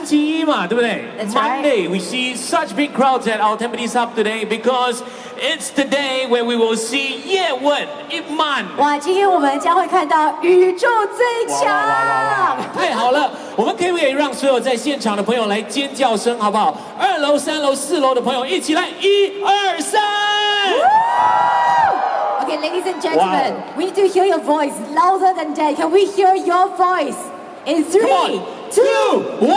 星期一嘛，对不对 Monday, we see such big crowds at our Tampines Hub today because it's the day where we will see 叶问10000。哇，今天我们将会看到宇宙最强。太好了，我们可不可以让所有在现场的朋友来尖叫声，好不好？2楼、3楼、4楼的朋友一起来，1、2、3。Okay, ladies and gentlemen, we need to hear your voice louder than that. Can we hear your voice? In 3, 2, 1.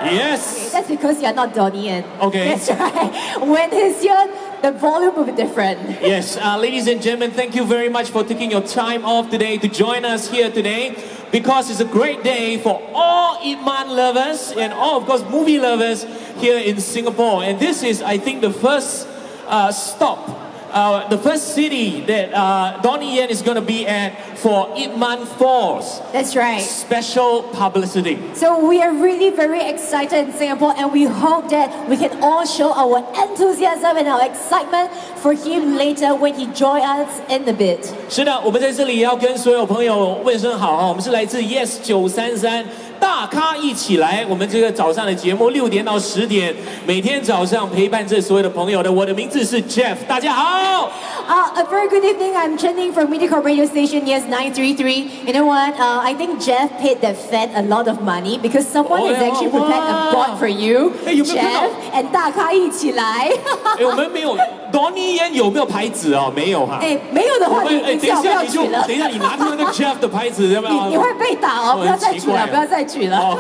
Yes. Okay, that's because you're not Donnie. Okay. That's right. When he's here, the volume will be different. Yes, ladies and gentlemen, thank you very much for taking your time off today to join us here today, because it's a great day for all Ip Man lovers and all, of course, movie lovers here in Singapore. And this is, I think, the first stop, the first city that Donnie Yen is going to be at for Ip Man 4's That's right. special publicity. So we are really very excited in Singapore, and we hope that we can all show our enthusiasm and our excitement for him later when he joins us in a bit. 是的，我们在这里要跟所有朋友问声好哈，我们是来自 Yes 933。大咖一起来，我们这个早上的节目6点到10点，每天早上陪伴着所有的朋友的。我的名字是 Jeff， 大家好。A very good evening. I'm Chen from Mediacorp Radio Station Yes 933. You know what? I think Jeff paid that fan a lot of money because someone has actually prepared a board for you, Jeff, and 大咖一起来。我们没有 Donnie Yen 有没有牌子哦？没有哈。没有的话，你最好不要举了。等一下，你拿出那个 Jeff 的牌子，要不要？你会被打哦！不要再举了，不要再举了。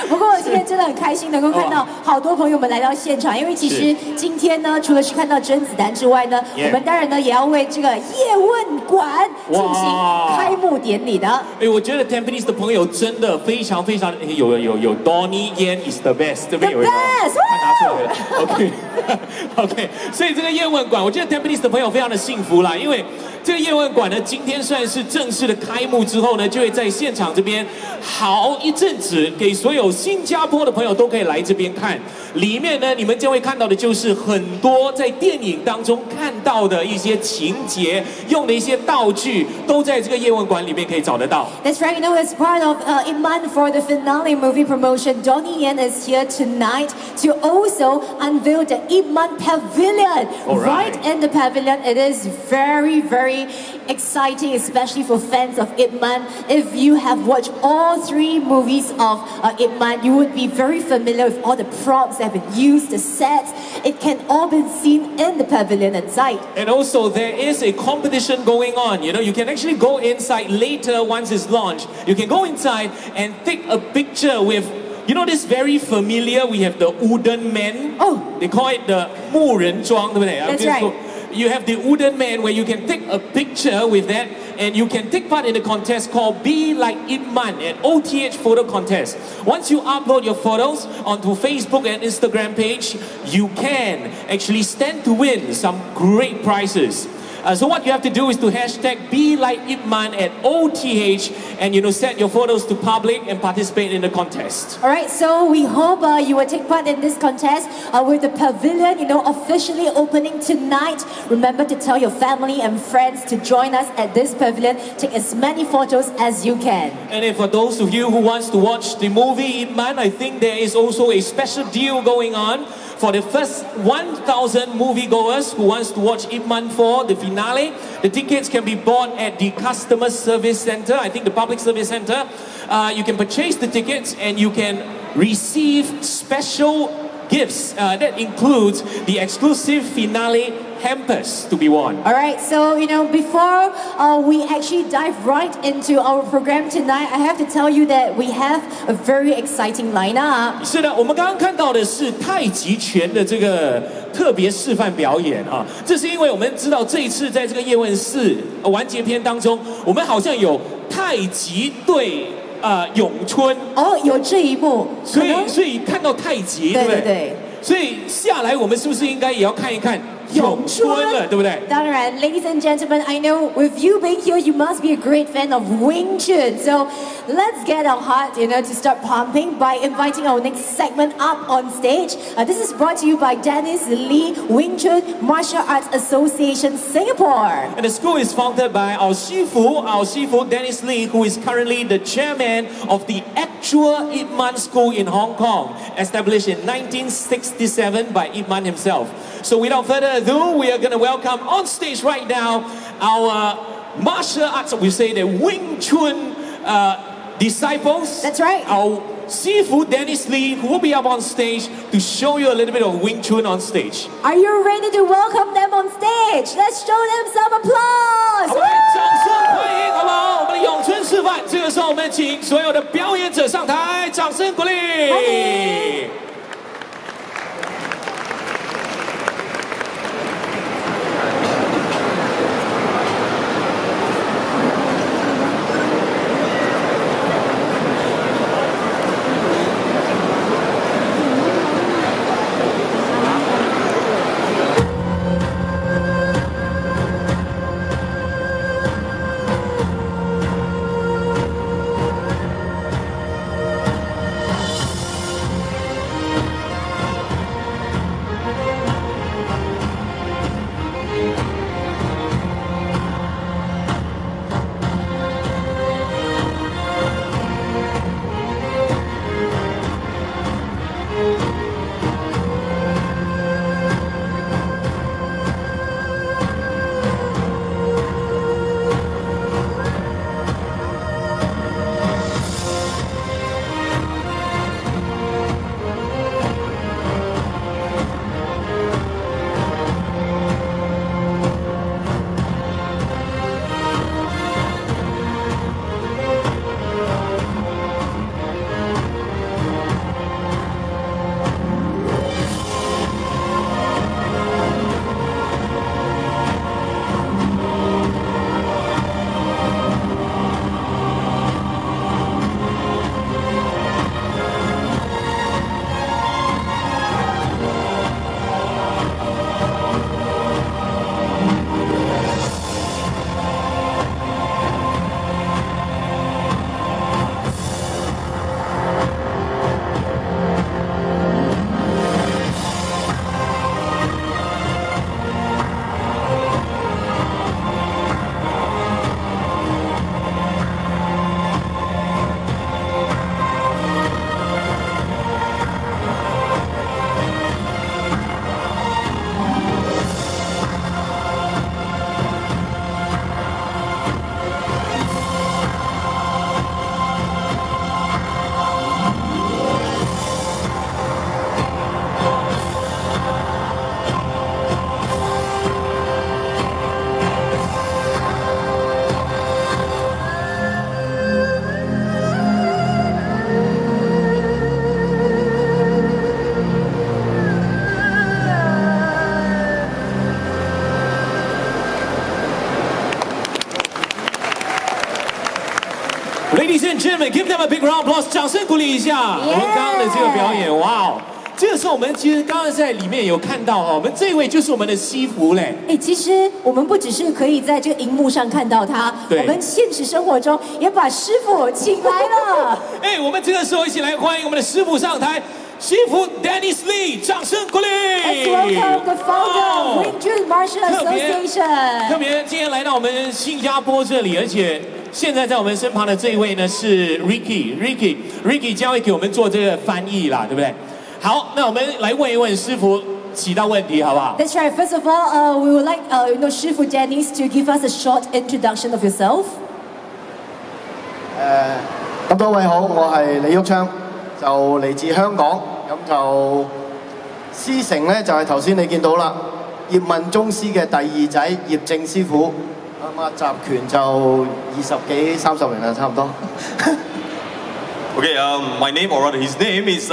不过今天真的很开心，能够看到好多朋友们来到现场，因为其实今天呢，除了是看到甄子丹之外呢，我们当然呢也要为这个叶问馆进行开幕典礼的。我觉得 Tampines 的朋友真的非常非常有 Donnie Yen is the best， 这边有一个，他拿出来了 ，OK， 所以这个叶问馆，我觉得 Tampines 的朋友非常的幸福啦，因为这个叶问馆呢，今天算是正式的开幕之后呢，就会在现场这边好一阵子，给所有新加坡的朋友都可以来这边看。里面呢，你们将会看到的就是很多在电影当中看到的一些情节，用的一些道具，都在这个叶问馆里面可以找得到。That's right. You know, as part of Ip Man for the finale movie promotion, Donnie Yen is here tonight to also unveil the Ip Man Pavilion. Right in the pavilion, it is very, very exciting, especially for fans of Ip Man. If you have watched all 3 movies of Ip Man, you would be very familiar with all the props that have been used, the sets. It can all be seen in the pavilion inside. And also, there is a competition going on. You know, you can actually go inside later once it's launched. You can go inside and take a picture with, you know, this very familiar. We have the wooden man. Oh, they call it the 木人桩，对不对？ That's right. You have the wooden man where you can take a picture with that, and you can take part in a contest called Be Like Ip Man, an OTH photo contest. Once you upload your photos onto Facebook and Instagram page, you can actually stand to win some great prizes. So what you have to do is to hashtag Be Like Ip Man at OTH, and set your photos to public and participate in the contest. All right, so we hope you will take part in this contest with the pavilion, officially opening tonight. Remember to tell your family and friends to join us at this pavilion. Take as many photos as you can. And if for those of you who wants to watch the movie Ip Man, I think there is also a special deal going on. For the first 1,000 moviegoers who wants to watch Ip Man 4, the finale, the tickets can be bought at the customer service center, I think the public service center. You can purchase the tickets and you can receive special gifts. That includes the exclusive finale hampers to be won. All right, so before we actually dive right into our program tonight, I have to tell you that we have a very exciting lineup. 是的，我们刚刚看到的是太极拳的这个特别示范表演啊，这是因为我们知道这一次在这个叶问4完结篇当中，我们好像有太极对咏春哦，有这一幕，所以看到太极，对不对？对。所以下来我们是不是应该也要看一看咏春了，对不对？当然 ，Ladies and gentlemen, I know with you being here, you must be a great fan of Wing Chun. So let's get our heart, to start pumping by inviting our next segment up on stage. This is brought to you by Dennis Lee Wing Chun Martial Arts Association Singapore. And the school is founded by our Shifu Dennis Lee, who is currently the chairman of the actual Ip Man School in Hong Kong, established in 1967 by Ip Man himself. So without further ado, we are going to welcome on stage right now our martial arts, we say the Wing Chun disciples. That's right. Our Shifu Dennis Lee, who will be up on stage to show you a little bit of Wing Chun on stage. Are you ready to welcome them on stage? Let's show them some applause. 好，来，掌声欢迎，好不好？我们的咏春示范，这个时候我们请所有的表演者上台，掌声鼓励。欢迎。Ladies and gentlemen, give them a big round of applause， 掌声鼓励一下我们刚刚的这个表演，哇哦！这个时候我们其实刚刚在里面有看到我们这位就是我们的西服嘞。其实我们不只是可以在这个荧幕上看到他，我们现实生活中也把师傅请来了。我们这个时候一起来欢迎我们的师傅上台，西服 Dennis Lee， 掌声鼓励。Let's welcome the founder of Wing Chun Martial Association。特别今天来到我们新加坡这里，而且现在在我们身旁的这一位呢是 Ricky 将会给我们做这个翻译啦，对不对？好，那我们来问一问师傅几道问题，好不好 ？That's right. First of all, we would like師傅 Dennis to give us a short introduction of yourself. 咁多位好，我係李煜昌，就嚟自香港，咁就師承咧就係頭先你見到啦，葉問宗師嘅第二仔葉正師傅，咁啊集拳就20幾30年啦，差唔多。Okay, my name, or rather his name is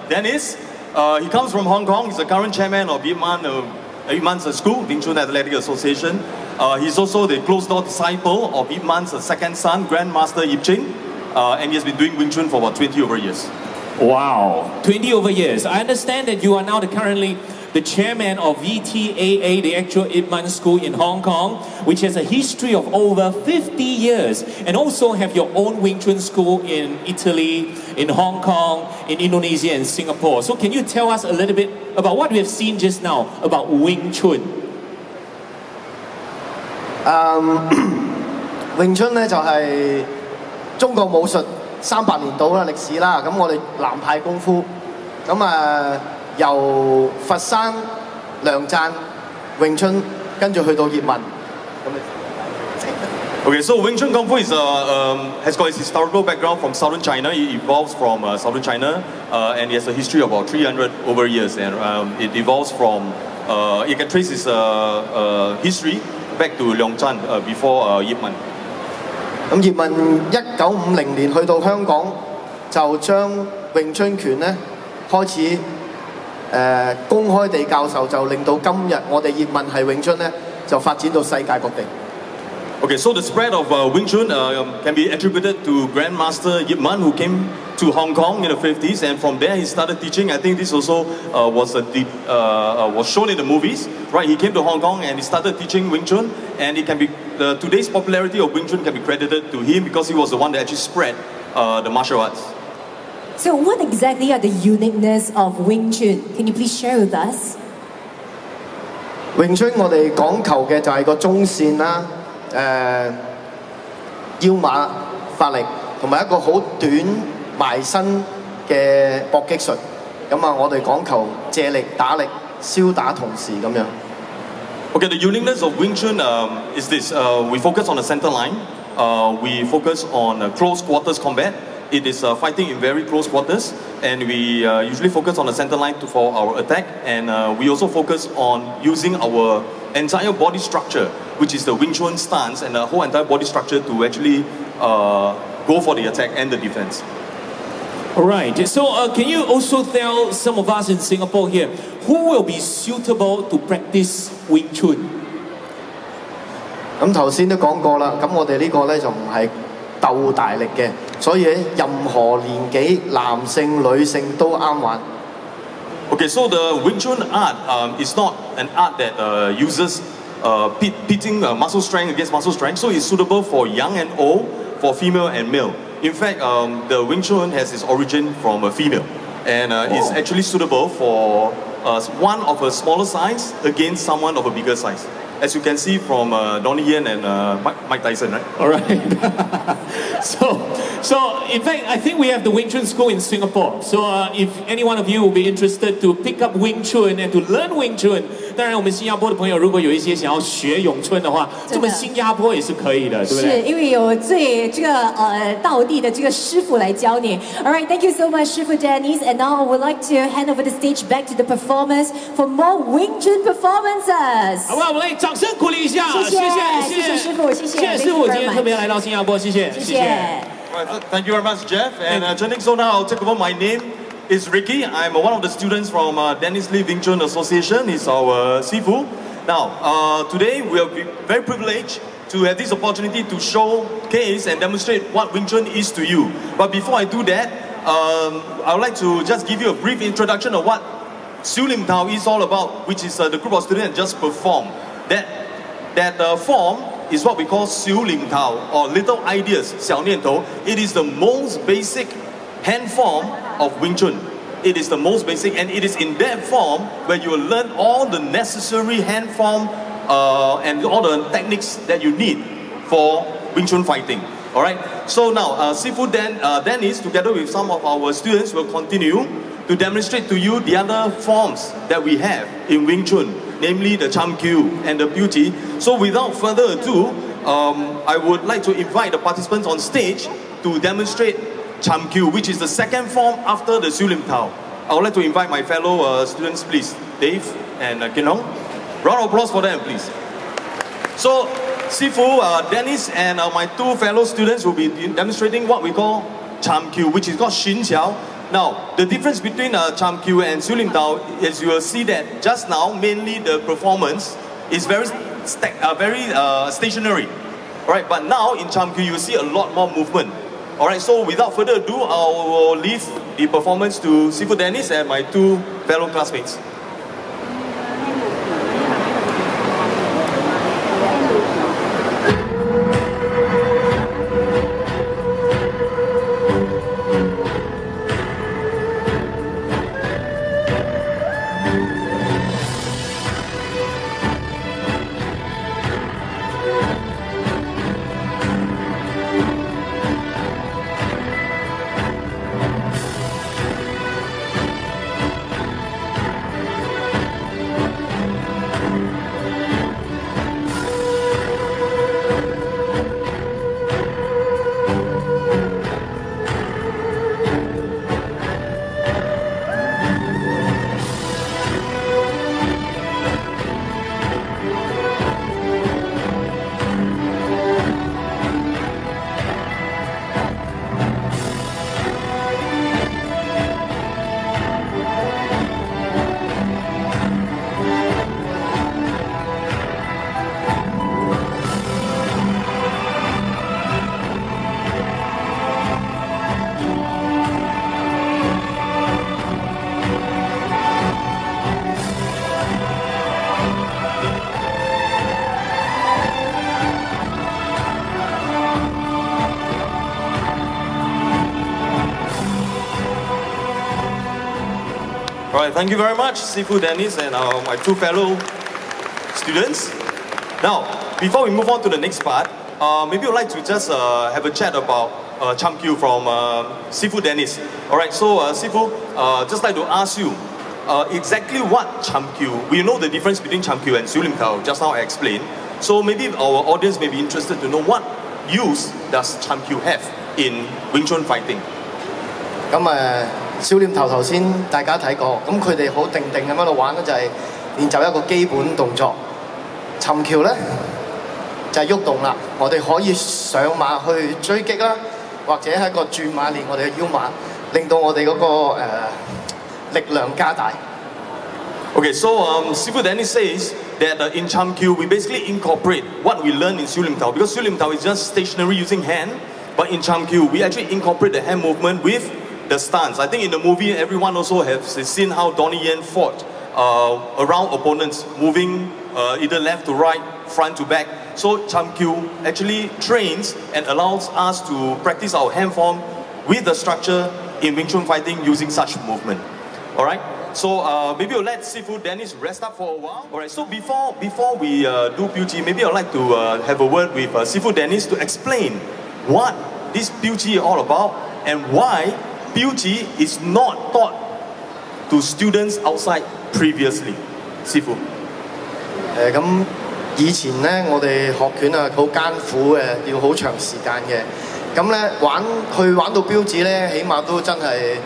Dennis. He comes from Hong Kong. He's the current chairman of Ip Man's school, Wing Chun Athletic Association. He's also the closed-door disciple of Ip Man's second son, Grandmaster Ip Ching. And he has been doing Wing Chun for about 20 over years. Wow, 20 over years. I understand that you are now currently the chairman of VTAA, the actual Ip Man School in Hong Kong, which has a history of over 50 years, and also have your own Wing Chun school in Italy, in Hong Kong, in Indonesia, and Singapore. So can you tell us a little bit about what we have seen just now about Wing Chun? Wing Chun 咧就係中國武術300年到啦歷史啦，咁我哋南派功夫，咁由佛山、梁贊、詠春，跟住去到葉問。Okay, so Wing Chun Kung Fu is, has got its historical background from southern China. It evolves from southern China, and it has a history of about 300 over years. And it evolves from, it can trace its history back to Liangzhan before Yip Man. 咁葉問1950年去到香港，就將詠春拳咧開始公開地教授，就令到今日我哋葉問係詠春咧就發展到世界各地。Okay, so the spread of Wing Chun can be attributed to Grandmaster Yip Man, who came to Hong Kong in the 50s, and from there he started teaching. I think this also was shown in the movies, right? He came to Hong Kong and he started teaching Wing Chun, and it can be today's popularity of Wing Chun can be credited to him because he was the one that actually spread the martial arts. So what exactly are the uniqueness of Wing Chun? Can you please share with us? 詠春我哋講求嘅就係個中線啦。腰馬發力，同埋一個好短埋身嘅搏擊術。我哋講求借力打力，消打同時咁樣。Okay, the uniqueness of Wing Chun is this. We focus on the center line. We focus on close quarters combat. It is fighting in very close quarters, and we usually focus on the center line for our attack, and we also focus on using our entire body structure, which is the Wing Chun stance, and the whole entire body structure to actually go for the attack and the defense. Alright, so can you also tell some of us in Singapore here, who will be suitable to practice Wing Chun? 咁頭先都講過啦，咁我哋呢個咧就唔係鬥大力嘅，所以任何年紀男性、女性都啱玩。Okay, so the Wing Chun art is not an art that uses pitting muscle strength against muscle strength, so it's suitable for young and old, for female and male. In fact, the Wing Chun has its origin from a female, and is actually suitable for one of a smaller size against someone of a bigger size. As you can see from Donnie and Mike Tyson, right? All right. so in fact, I think we have the Wing Chun school in Singapore. So if any one of you will be interested to pick up Wing Chun and to learn Wing Chun, 当然我们新加坡的朋友如果有一些想要学咏春的话，这么新加坡也是可以的，对不对？是因为有最道地的这个师傅来教你。All right, thank you so much, 师傅 Dennis. And now I would like to hand over the stage back to the performers for more Wing Chun performances. 好不好？我们来掌声鼓励一下，谢谢师傅，谢谢师傅今天特别来到新加坡，谢谢。 Right, thank you very much, Jeff. And turning so now, I'll take over. My name is Ricky. I'm one of the students from Dennis Lee Wing Chun Association. He's our Sifu. Now, today we are very privileged to have this opportunity to showcase and demonstrate what Wing Chun is to you. But before I do that, I would like to just give you a brief introduction of what Dlvt Our is all about, which is the group of students that just performed. That form is what we call Dlvt Our, or little ideas, 小念头. It is the most basic hand form of Wing Chun. It is the most basic, and it is in that form where you will learn all the necessary hand form and all the techniques that you need for Wing Chun fighting. Alright, so now Sifu Dennis, together with some of our students, will continue to demonstrate to you the other forms that we have in Wing Chun, namely the Cham Kyu and the Beauty. So without further ado, I would like to invite the participants on stage to demonstrate Cham Kyu, which is the second form after the Dlvt Our. I would like to invite my fellow students, please, Dave and Kin Hong. Round of applause for them, please. So, Sifu, Dennis, and my two fellow students will be demonstrating what we call Cham Kyu, which is called Xin Qiao. Now, the difference between Cham Kyu and Dlvt Our is you will see that just now, mainly the performance is very stationary. Alright, but now in Cham Kyu, you will see a lot more movement. Alright, so without further ado, I will leave the performance to Sifu Dennis and my two fellow classmates. All right, thank you very much, Sifu Dennis and my two fellow students. Now, before we move on to the next part, maybe I'd like to just have a chat about Chamkyu from Sifu Dennis. All right, so Sifu, just like to ask you, exactly what Chamkyu, we know the difference between Chamkyu and Siu Lim Tau, just now I explained. So maybe our audience may be interested to know what use does Chamkyu have in Wing Chun fighting? 少念頭先大家睇過，咁佢哋好定定咁喺度玩咧，就係練習一個基本動作。尋橋咧就係喐動啦，我哋可以上馬去追擊啦，或者喺個轉馬練我哋嘅腰馬，令到我哋嗰個力量加大。Okay, so Sifu Dennis says that in Chamkyu we basically incorporate what we learn in Siu Lim Tau, because Siu Lim Tau is just stationary using hand, but in Chamkyu we actually incorporate the hand movement with the stance. I think in the movie everyone also has seen how Donnie Yen fought around opponents, moving either left to right, front to back. So Chamkyu actually trains and allows us to practice our hand form with the structure in Wing Chun fighting using such movement. All right. So maybe we'll let Sifu Dennis rest up for a while. All right. So before we do PUG, maybe I'd like to have a word with Sifu Dennis to explain what this PUG is all about and why PUG is not taught to students outside previously. Sifu. 咁以前咧，我哋學拳啊好艱苦嘅，要好長時間嘅。咁咧玩到標指咧，起碼都真係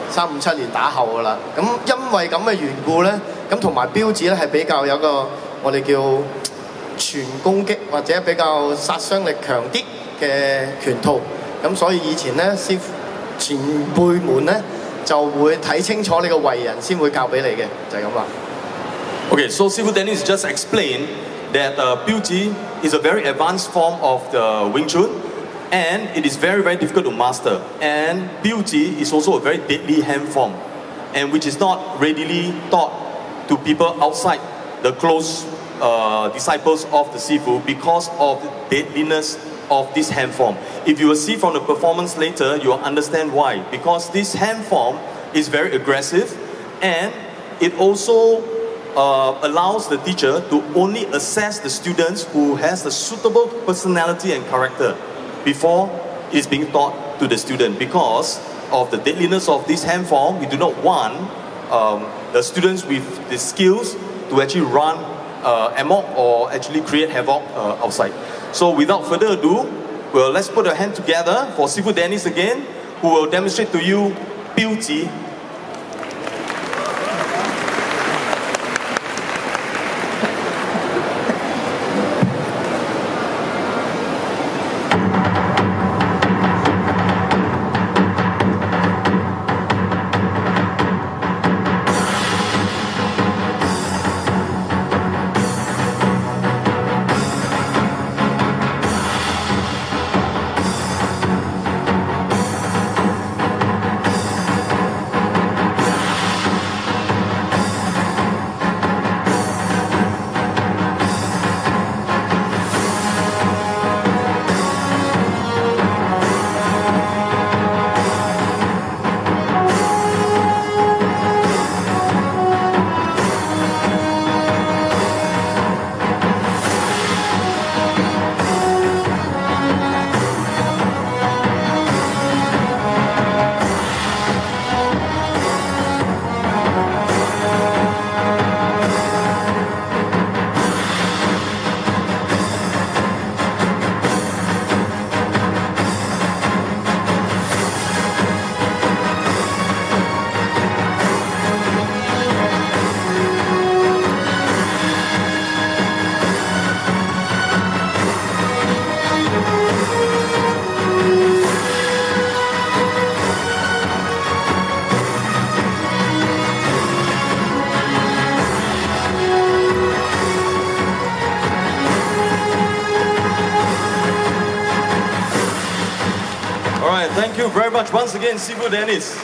3、5、7年打後噶啦。咁因為咁嘅緣故咧，咁同埋標指咧係比較有個我哋叫全攻擊或者比較殺傷力強啲嘅拳套。咁所以以前咧師傅前輩們咧就會睇清楚你個為人先會教俾你嘅，就係咁啦。Okay, so Sifu Dennis just explained that PUG is a very advanced form of the Wing Chun, and it is very, very difficult to master. And PUG is also a very deadly hand form, and which is not readily taught to people outside the close disciples of the Sifu because of the deadliness of this hand form. If you will see from the performance later, you will understand why. Because this hand form is very aggressive, and it also allows the teacher to only assess the students who has the suitable personality and character before it is being taught to the student. Because of the deadliness of this hand form, we do not want the students with the skills to actually run amok or actually create havoc outside. So without further ado, well, let's put a hand together for Sifu Dennis again, who will demonstrate to you PUG. Thank you very much once again, Sifu Dennis.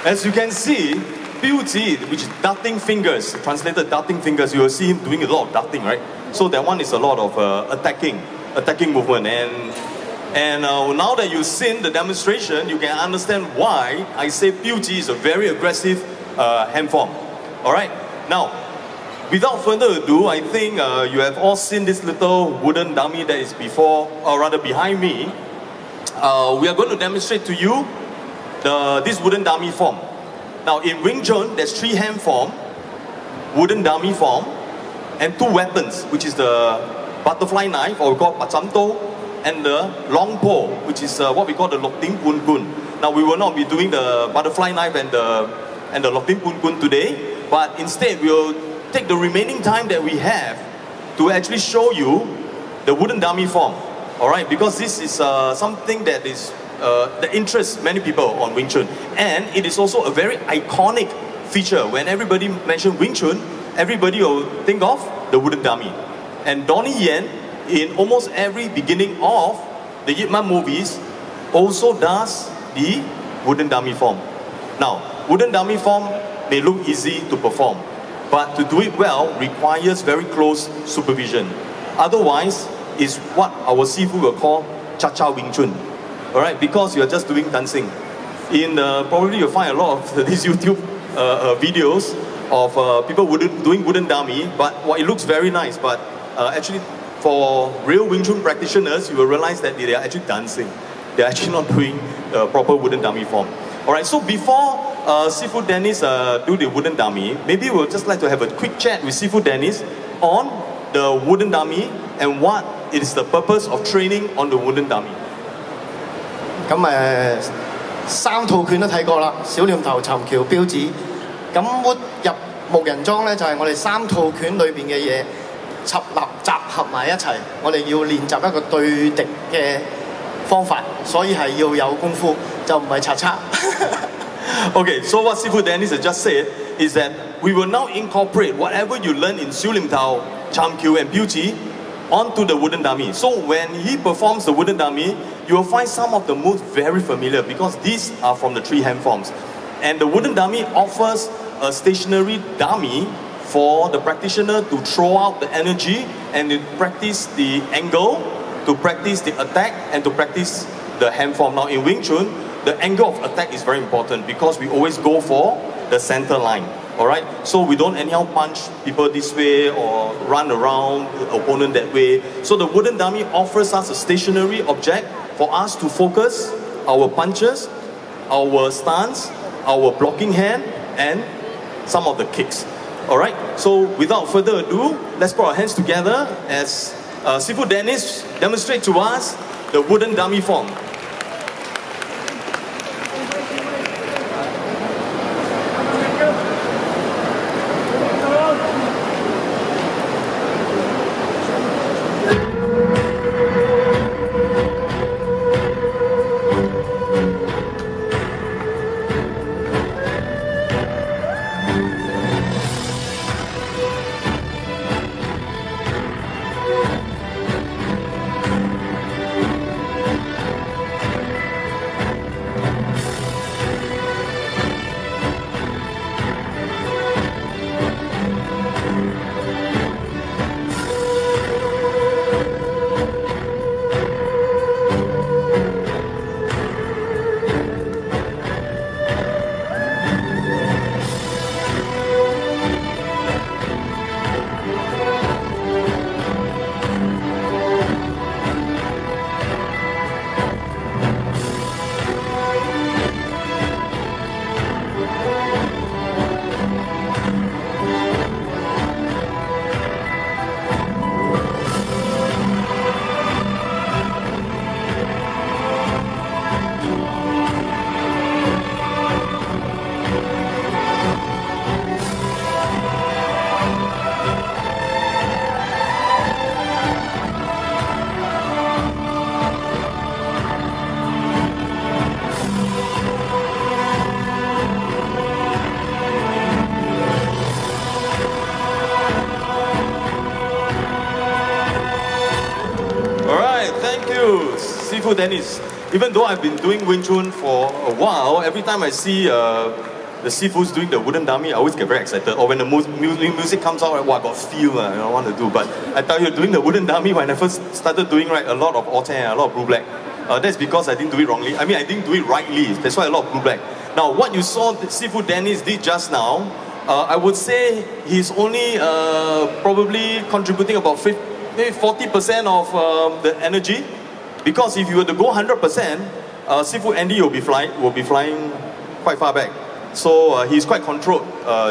As you can see, PUG, which is darting fingers, translated darting fingers, you will see him doing a lot of darting, right? So that one is a lot of attacking movement. And now that you've seen the demonstration, you can understand why I say PUG is a very aggressive hand form. All right. Now, without further ado, I think you have all seen this little wooden dummy that is before, or rather behind me. We are going to demonstrate to you this wooden dummy form. Now, in Wing Chun, there's 3 hand form, wooden dummy form, and 2 weapons, which is the butterfly knife, or we call Pachamto, and the long pole, which is what we call the Dlvt Our Tampines. Now, we will not be doing the butterfly knife and the Dlvt Our Tampines today, but instead we'll take the remaining time that we have to actually show you the wooden dummy form. All right, because this is something that is that interests many people on Wing Chun, and it is also a very iconic feature. When everybody mentions Wing Chun, everybody will think of the wooden dummy. And Donnie Yen, in almost every beginning of the Ip Man movies, also does the wooden dummy form. Now, wooden dummy form may look easy to perform, but to do it well requires very close supervision. Otherwise, it's what our Sifu will call Cha-Cha Wing Chun. Alright, because you're just doing dancing. Probably you'll find a lot of these YouTube videos of people doing wooden dummy, but it looks very nice, but actually for real Wing Chun practitioners, you will realize that they are actually dancing. They're actually not doing proper wooden dummy form. Alright, so before Sifu Dennis do the wooden dummy, maybe we'll just like to have a quick chat with Sifu Dennis on the wooden dummy and what is the purpose of training on the wooden dummy. 咁3套拳都睇過啦，小念頭、尋橋、標指。咁入木人樁咧，就係我哋3套拳裏邊嘅嘢集合埋一齊，我哋要練習一個對敵嘅方法，所以係要有功夫，就唔係擦擦。Okay, so what Sifu Dennis has just said is that we will now incorporate whatever you learn in Siu Lim Tao, Cham Kyu and Biuchi onto the wooden dummy. So when he performs the wooden dummy, you will find some of the moves very familiar because these are from the 3 hand forms. And the wooden dummy offers a stationary dummy for the practitioner to throw out the energy and to practice the angle, to practice the attack, and to practice the hand form. Now in Wing Chun, the angle of attack is very important because we always go for the center line. Alright, so we don't anyhow punch people this way or run around the opponent that way. So the wooden dummy offers us a stationary object for us to focus our punches, our stance, our blocking hand, and some of the kicks. Alright, so without further ado, let's put our hands together as Sifu Dennis demonstrates to us the wooden dummy form. Sifu Dennis. Even though I've been doing Wing Chun for a while, every time I see the Sifus doing the wooden dummy, I always get very excited. Or when the music comes out, wow, I got feel, I want to do. But I tell you, doing the wooden dummy, when I first started doing a lot of Autain, a lot of blue black, that's because I didn't do it wrongly. I mean, I didn't do it rightly. That's why a lot of blue black. Now, what you saw Seafood Dennis did just now, I would say he's only probably contributing about maybe 40% of the energy, because if you were to go 100%, Seafood Andy will be flying quite far back. So he's quite controlled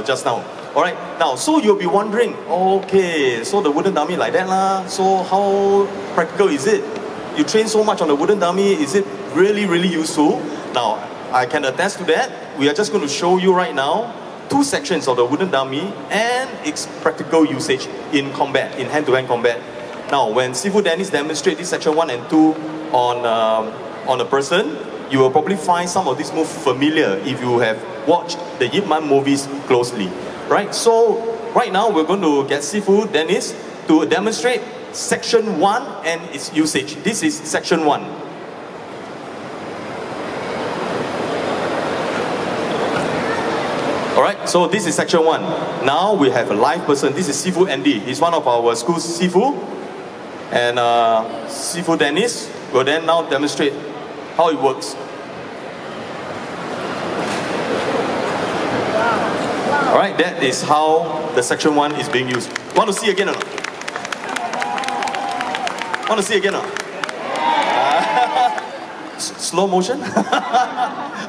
just now. All right. Now, so you'll be wondering, okay, so the wooden dummy like that lah. So how practical is it? You train so much on the wooden dummy, is it really, really useful? Now, I can attest to that. We are just going to show you right now 2 sections of the wooden dummy and its practical usage in combat, in hand-to-hand combat. Now, when Seafood Dennis demonstrates this section 1 and 2 on a person, you will probably find some of these moves familiar if you have watched the Ip Man movies closely. Right? So, right now we're going to get Seafood Dennis to demonstrate section 1 and its usage. This is section 1. Alright, so this is section 1. Now we have a live person. This is Seafood Andy. He's one of our school's Seafood. And Seafood Dennis will then now demonstrate how it works. Alright, that is how the section 1 is being used. Want to see again or not? Want to see again or not? Slow motion?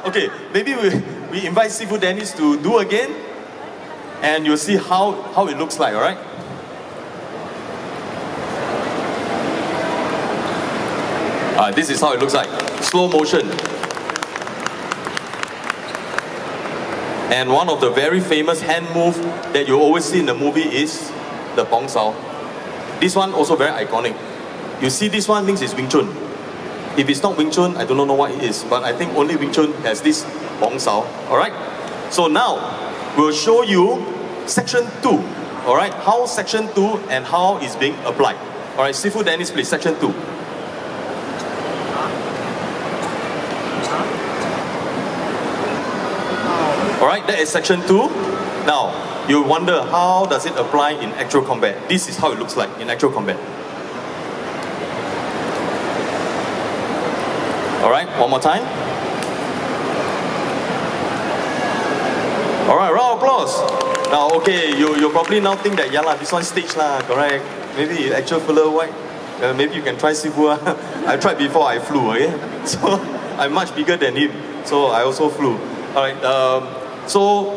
Okay, maybe we invite Seafood Dennis to do again, and you'll see how it looks like, alright? This is how it looks like. Slow motion. And one of the very famous hand move that you always see in the movie is the Bong Sao. This one also very iconic. You see this one means it's Wing Chun. If it's not Wing Chun, I do not know what it is, but I think only Wing Chun has this Bong Sao. Alright? So now, we'll show you section 2. Alright? How section 2 and how it's being applied. Alright, Seafood Dennis, please, section 2. Alright, that is section 2. Now, you wonder how does it apply in actual combat. This is how it looks like in actual combat. Alright, one more time. Alright, round of applause. Now, okay, you probably now think that, yeah lah, this one stage lah, correct? Maybe actual filler white. Maybe you can try Sifu. I tried before, I flew, okay? So, I'm much bigger than him. So, I also flew. Alright, so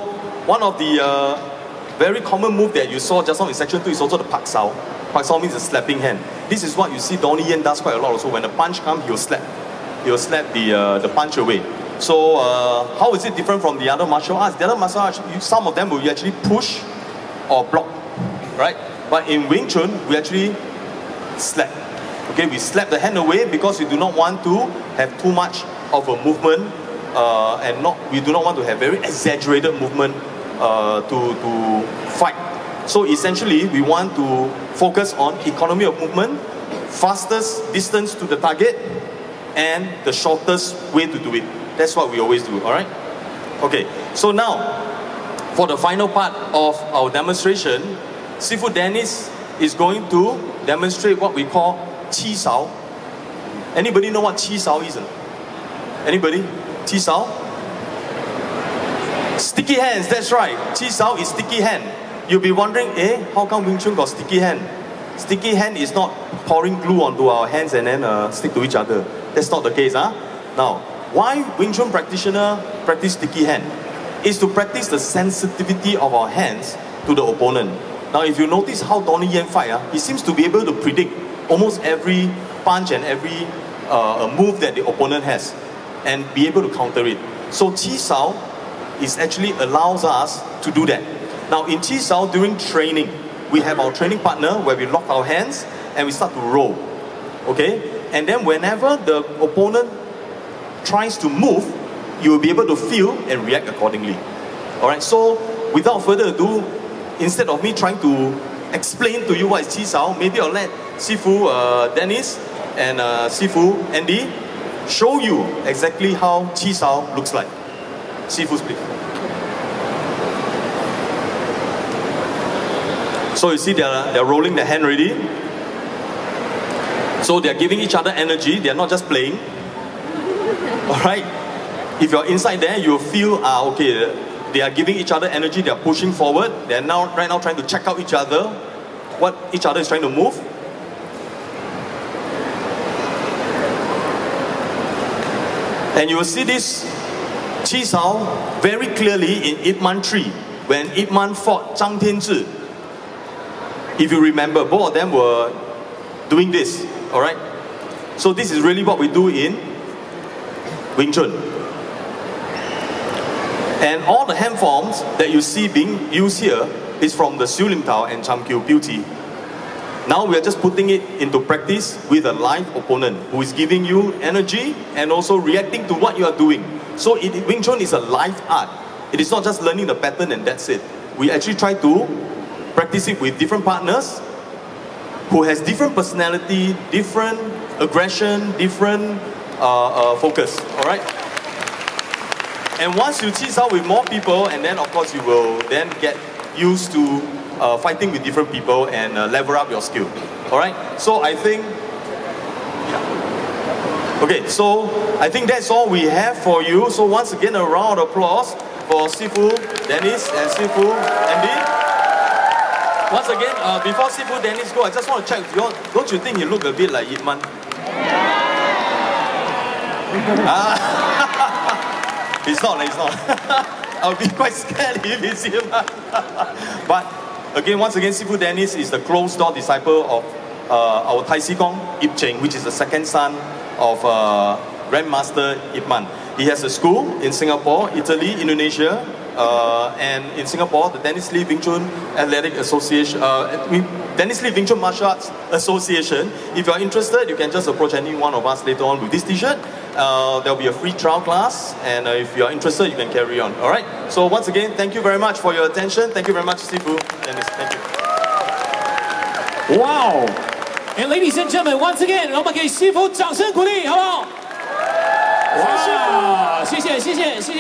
one of the very common move that you saw just now in section 2 is also the Pak Sao. Pak Sao means a slapping hand. This is what you see Donnie Yen does quite a lot also. When the punch comes, he'll slap. He'll slap the punch away. So how is it different from the other martial arts? The other martial arts, some of them will actually push or block, right? But in Wing Chun, we actually slap. Okay, we slap the hand away because we do not want to have too much of a movement we do not want to have very exaggerated movement to fight. So essentially, we want to focus on economy of movement, fastest distance to the target, and the shortest way to do it. That's what we always do, alright? Okay, so now, for the final part of our demonstration, Seafood Dennis is going to demonstrate what we call Qi Sao. Anybody know what Qi Sao is? Anybody? Qi Sao? Sticky hands, that's right. Qi Sao is sticky hand. You'll be wondering, how come Wing Chun got sticky hand? Sticky hand is not pouring glue onto our hands and then stick to each other. That's not the case, huh? Now, why Wing Chun practitioner practice sticky hand? Is to practice the sensitivity of our hands to the opponent. Now, if you notice how Donnie Yen fight, he seems to be able to predict almost every punch and every move that the opponent has, and be able to counter it. So Qi Sao is actually allows us to do that. Now in Qi Sao, during training, we have our training partner where we lock our hands and we start to roll. Okay? And then whenever the opponent tries to move, you will be able to feel and react accordingly. Alright, so without further ado, instead of me trying to explain to you what is Qi Sao, maybe I'll let Sifu Dennis and Sifu Andy show you exactly how Qi Sao looks like. Sifu, please. So you see they're rolling their hand already. So they're giving each other energy, they're not just playing. Alright? If you're inside there, you'll feel, okay, they are giving each other energy, they are pushing forward. They're right now trying to check out each other, what each other is trying to move. And you will see this Qi Sao very clearly in Ip Man 3, when Ip Man fought Zhang Tianzhi. If you remember, both of them were doing this, alright? So this is really what we do in Wing Chun. And all the hand forms that you see being used here is from the Siu Lim Tao and Cham Kyu Beauty. Now we are just putting it into practice with a live opponent who is giving you energy and also reacting to what you are doing. So Wing Chun is a live art. It is not just learning the pattern and that's it. We actually try to practice it with different partners who has different personality, different aggression, different focus, alright? And once you teach out with more people, and then of course you will then get used to fighting with different people and level up your skill. Alright? So I think, yeah. Okay, so I think that's all we have for you. So once again, a round of applause for Sifu Dennis and Sifu Andy. Once again, before Sifu Dennis go, I just want to check with you all. Don't you think you look a bit like Ip Man? He's not. I'll be quite scared if it's him. But again, once again, Sifu Dennis is the closed-door disciple of our Tai Si Kong, Ip Cheng, which is the second son of Grandmaster Ip Man. He has a school in Singapore, Italy, Indonesia, and in Singapore, the Dennis Lee Wing Chun Athletic Association, Dennis Lee Wing Chun Martial Arts Association. If you're interested, you can just approach any one of us later on with this t-shirt. There'll be a free trial class, and if you're interested, you can carry on. Alright? So once again, thank you very much for your attention. Thank you very much, Sifu Dennis. Thank you. Wow! And ladies and gentlemen, once again, 我们给师傅掌声鼓励，好不好？哇！谢谢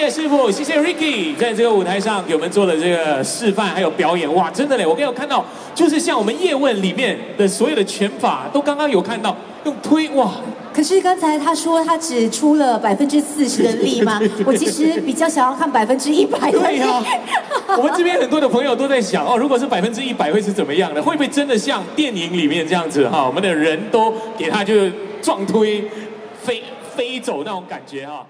师傅，谢谢 Ricky 在这个舞台上给我们做了这个示范还有表演，哇，真的嘞！我刚有看到，就是像我们叶问里面的所有的拳法，都刚刚有看到用推，哇！可是刚才他说他只出了40%的力吗？我其实比较想要看100%的力。对呀，我们这边很多的朋友都在想哦，如果是100%会是怎么样的？会不会真的像电影里面这样子哈？我们的人都给他就撞推飞走那种感觉哈？